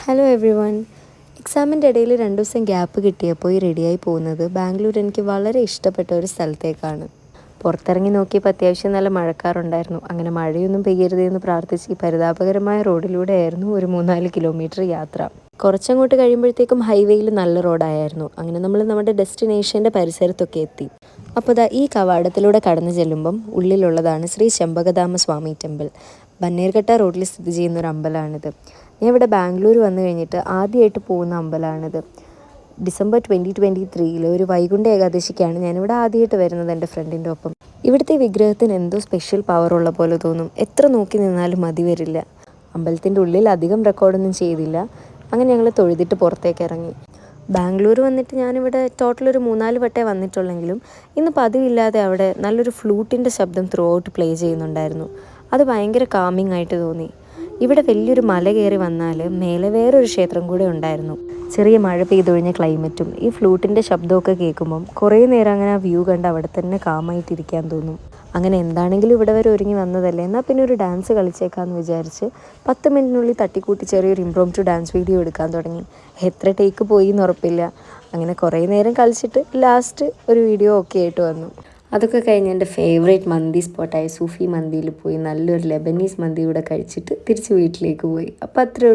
Hello every one. എക്സാമിൻ്റെ ഇടയിൽ 2 ദിവസം ഗ്യാപ്പ് കിട്ടിയപ്പോൾ റെഡിയായി പോകുന്നത് ബാംഗ്ലൂർ എനിക്ക് വളരെ ഇഷ്ടപ്പെട്ട ഒരു സ്ഥലത്തേക്കാണ്. പുറത്തിറങ്ങി നോക്കിയപ്പോൾ അത്യാവശ്യം നല്ല മഴക്കാറുണ്ടായിരുന്നു. അങ്ങനെ മഴയൊന്നും പെയ്യരുതേ എന്ന് പ്രാർത്ഥിച്ച് ഈ പരിതാപകരമായ റോഡിലൂടെയായിരുന്നു ഒരു 3-4 കിലോമീറ്റർ യാത്ര. കുറച്ചങ്ങോട്ട് കഴിയുമ്പോഴത്തേക്കും ഹൈവേയിൽ നല്ല റോഡായിരുന്നു. അങ്ങനെ നമ്മൾ നമ്മുടെ ഡെസ്റ്റിനേഷൻ്റെ പരിസരത്തൊക്കെ എത്തി. അപ്പോൾ ഈ കവാടത്തിലൂടെ കടന്നു ചെല്ലുമ്പം ഉള്ളിലുള്ളതാണ് ശ്രീ ചെമ്പകധാമ സ്വാമി ടെമ്പിൾ. ബന്നേർഘട്ട റോഡിൽ സ്ഥിതി ചെയ്യുന്ന ഒരു അമ്പലമാണിത്. ഞാൻ ഇവിടെ ബാംഗ്ലൂർ വന്നു കഴിഞ്ഞിട്ട് ആദ്യമായിട്ട് പോകുന്ന അമ്പലമാണിത്. ഡിസംബർ 2023 ഒരു വൈകുണ്ഠ ഏകാദശിക്കാണ് ഞാനിവിടെ ആദ്യമായിട്ട് വരുന്നത് എൻ്റെ ഫ്രണ്ടിൻ്റെ ഒപ്പം. ഇവിടുത്തെ വിഗ്രഹത്തിന് എന്തോ സ്പെഷ്യൽ പവർ ഉള്ള പോലെ തോന്നും. എത്ര നോക്കി നിന്നാലും മതി വരില്ല. അമ്പലത്തിൻ്റെ ഉള്ളിൽ അധികം റെക്കോർഡൊന്നും ചെയ്തില്ല. അങ്ങനെ ഞങ്ങൾ തൊഴുതിട്ട് പുറത്തേക്ക് ഇറങ്ങി. ബാംഗ്ലൂർ വന്നിട്ട് ഞാനിവിടെ ടോട്ടൽ ഒരു 3-4 വട്ടേ വന്നിട്ടുള്ളെങ്കിലും ഇന്ന് പതിവില്ലാതെ അവിടെ നല്ലൊരു ഫ്ലൂട്ടിൻ്റെ ശബ്ദം ത്രൂ ഔട്ട് പ്ലേ ചെയ്യുന്നുണ്ടായിരുന്നു. അത് ഭയങ്കര കാമിങ് ആയിട്ട് തോന്നി. ഇവിടെ വലിയൊരു മല കയറി വന്നാൽ മേലെ വേറൊരു ക്ഷേത്രം കൂടെ ഉണ്ടായിരുന്നു. ചെറിയ മഴ പെയ്തൊഴിഞ്ഞ ക്ലൈമറ്റും ഈ ഫ്ലൂട്ടിൻ്റെ ശബ്ദമൊക്കെ കേൾക്കുമ്പം കുറേ നേരം അങ്ങനെ ആ വ്യൂ കണ്ട് അവിടെ തന്നെ കാമായിട്ടിരിക്കാൻ തോന്നും. അങ്ങനെ എന്താണെങ്കിലും ഇവിടെ വരെ ഒരുങ്ങി വന്നതല്ലേ, എന്നാൽ പിന്നെ ഒരു ഡാൻസ് കളിച്ചേക്കാമെന്ന് വിചാരിച്ച് 10 മിനിറ്റിനുള്ളിൽ തട്ടിക്കൂട്ടി ചെറിയൊരു ഇംപ്രോംപ്റ്റു ഡാൻസ് വീഡിയോ എടുക്കാൻ തുടങ്ങി. എത്ര ടേക്ക് പോയി എന്ന് ഉറപ്പില്ല. അങ്ങനെ കുറേ നേരം കളിച്ചിട്ട് ലാസ്റ്റ് ഒരു വീഡിയോ ഓക്കെ ആയിട്ട് വന്നു. അതൊക്കെ കഴിഞ്ഞ് എൻ്റെ ഫേവറേറ്റ് മന്തി സ്പോട്ടായ സൂഫി മന്തിയിൽ പോയി നല്ലൊരു ലെബനീസ് മന്തി കൂടെ കഴിച്ചിട്ട് തിരിച്ച് വീട്ടിലേക്ക് പോയി. അപ്പോൾ അത്രേ